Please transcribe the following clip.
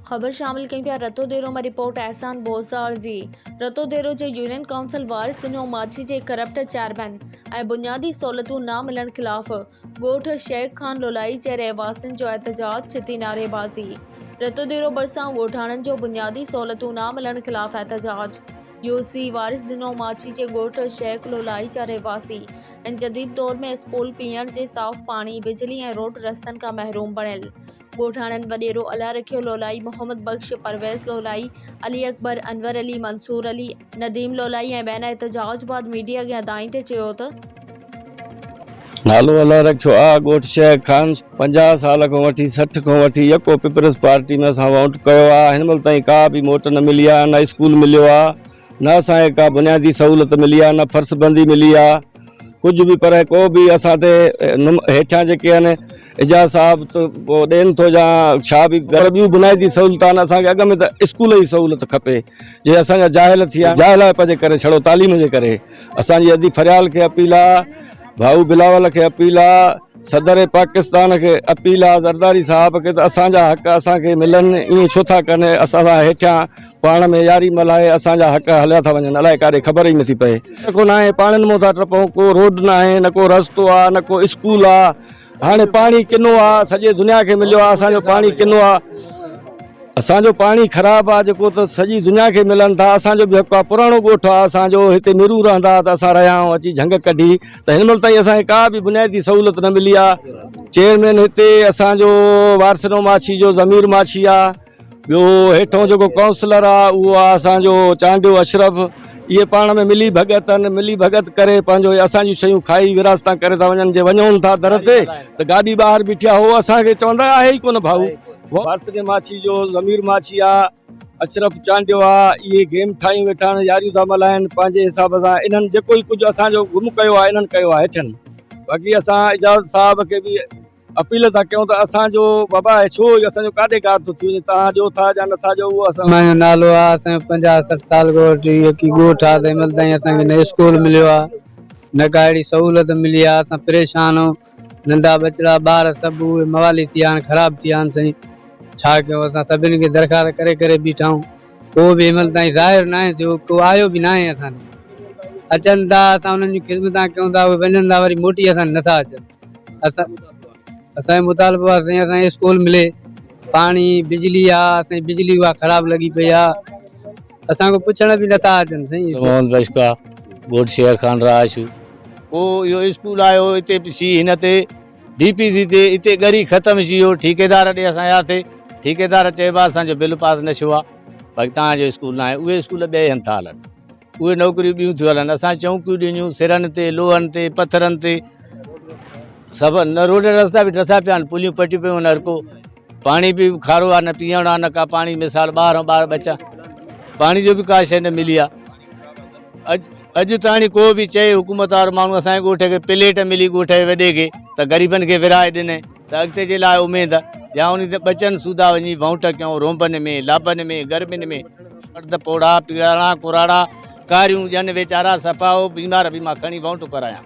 खबर शामिल कई पिया रतोदेरो में रिपोर्ट एहसान बोसार जी। रतोदेरो के यूनियन काउंसिल वारिस दिनो माछी के करप्ट चेयरमैन और बुनियादी सहूलतूं न मिलण खिलाफ गोठ शेख खान लोलाई के रहवासियों जो एहतजाज छिती नारेबाजी। रतोदेरो भरिसां ॻोठाणनि जो बुनियादी सहूलतूं न मिलण खिलाफ एहतजाज। यूसी वारिस दिनो माछी के गोठ शेख लोलाई जा रहवासी इन जदीद दौर में स्कूल पीअण जे साफ़ पानी बिजली और रोड रस्तन का महरूम बणियल। ॻोठाणनि वॾेरो अला रखियो लोलाई मोहम्मद बख्श परवेज़ लोलाई अली अकबर अनवर अली मंसूर अली नदीम लोलाई ऐं ॿियनि एहतजाज बाद मीडिया अॻियां दाई ते चयो त नालो अला रखियो आ गोठ शेख खान 50 साल को वठी 60 को वठी यको पीपल्स पार्टी में असां वोट कयो आ। हिन महिल ताईं का भी मोट न मिली आ, न स्कूल मिलियो आ, न असांखे का बुनियादी सहूलत मिली आ, न फर्शबंदी मिली आ, कुछ भी पर को भी असां ते हेठां जेके आहिनि एजाज साहब तो ॾियनि थो या छा बि घर ॿियूं बुनियादी सहूलत आहिनि। असांखे अॻ में त स्कूल जी सहूलत खपे जे असांजा जाहिल थी विया जाहिलाइप जे करे छड़ो तालीम जे करे। असांजी अदी फरियाल खे अपील आहे, भाऊ बिलावल के अपील आहे, सदर पाकिस्तान के अपील आहे, जरदारी साहब के असांजा हक़ असांखे मिलनि। ईअं छो था कनि? असां हेठां पाण में यारी मल्हाए असांजा हक़ हलिया था वञनि, अलाए काॾे ख़बर ई नथी पए। को ना है पाणनि में था टपऊं, को रोड ना है, न को रस्तो आहे, न को स्कूल आहे। हाणे पानी किनो आहे, सॼे दुनिया के मिलियो आहे, असांजो पानी किनो आहे। असांजो पानी ख़राब आहे जेको त सॼी दुनिया के मिलनि था। असांजो बि हक़ आहे, पुराणो ॻोठ आहे असांजो, हिते मिरू रहंदा त असां रहिया आहियूं अची झंग कढी। त हिन महिल ताईं असांखे का भी बुनियादी सहूलत न मिली आहे। चेयरमैन हिते असांजो वारसनो माछी जो ज़मीर माछी आहे, ॿियो हेठों जेको काउंसलर आहे उहो आहे असांजो चांडियो अशरफ। इहे पाण में मिली भगत आहिनि, मिली भगत करे पंहिंजो असांजूं शयूं खाई विरासता करे था वञनि। जे वञूं था दर ते त गाॾी ॿाहिरि बीठी आहे, हो असांखे चवंदा आहे ई कोन भाऊ। वारसने माछी जो ज़मीर माछी आहे, अशरफ चांडियो आहे, इहे गेम ठाहियूं वेठा आहिनि, यारियूं था मल्हाइनि पंहिंजे हिसाब सां। इन्हनि जेको ई कुझु असांजो गुम कयो आहे इन्हनि कयो आहे हेठनि। बाक़ी असां एजाज साहब खे बि अपील था कयूं त असांजो बाबा छो असांजो काॾे कार थो थी वञे, तव्हां ॾियो था या नथा ॾियो उहो असां। मुंहिंजो नालो आहे, असांजो 50-60 साल को वठी ॻोठ आहे। हिन महिल ताईं असांखे न स्कूल मिलियो आहे, न का अहिड़ी सहूलत मिली आहे। असां परेशान आहियूं, नंढा बचड़ा ॿार सभु उहे मवाली थी विया आहिनि, ख़राब थी विया आहिनि। साईं छा कयूं? असां सभिनी खे दरख़्वास्त करे करे बीठा आहियूं, को बि हिन महिल ताईं ज़ाहिर न आहे थियो, को आयो बि न आहे। असांखे अचनि था, असां उन्हनि जूं ख़िदमतां कयूं था, उहे वञनि था वरी मोटी असां नथा अचनि। असांजो मुतालबो आहे साईं असांखे स्कूल मिले, पानी बिजली आहे, असांजी बिजली उहा ख़राब लगी पई आहे, असांखे पुछण बि नथा अचनि। साईं मोहन बशका गोठ शेख खान राशु पोइ इहो स्कूल आयो हिते सी हिन ते DPC ते हिते ॻरी ख़तमु थी वियो। ठेकेदार ॾे असां वियासीं, ठेकेदार चइबो आहे असांजो बिल पास न थियो आहे, बाक़ी तव्हांजो स्कूल न आहे। उहे स्कूल ॿिए हंधि था हलनि, उहे नौकरियूं ॿियूं थियूं हलनि। असां चौंकियूं ॾिनियूं सिरनि ते, लोहनि ते, पथरनि ते, सभु न रोड रस्ता बि नथा पिया आहिनि, पुलियूं पटियूं पियूं आहिनि। हर को पाणी बि खारो आहे, न पीअण आहे, न का पाणी। मिसाल ॿार बचा पाणी जो बि का शइ न मिली आहे। अॼु ताणी को बि चए हुकूमत वारो माण्हू असांजे ॻोठ खे प्लेट मिली, ॻोठ जे वॾे खे त ग़रीबनि खे विराए ॾिने त अॻिते जे लाइ उमेदु या उन ते बचनि सूदा वञी वोट कयूं रोंबनि में, लाभनि में, गर्मियुनि में। मर्द पोड़ा पीड़ाणा कुराड़ा कारियूं ॼनि वीचारा सफ़ा बीमार खणी वोट करायां।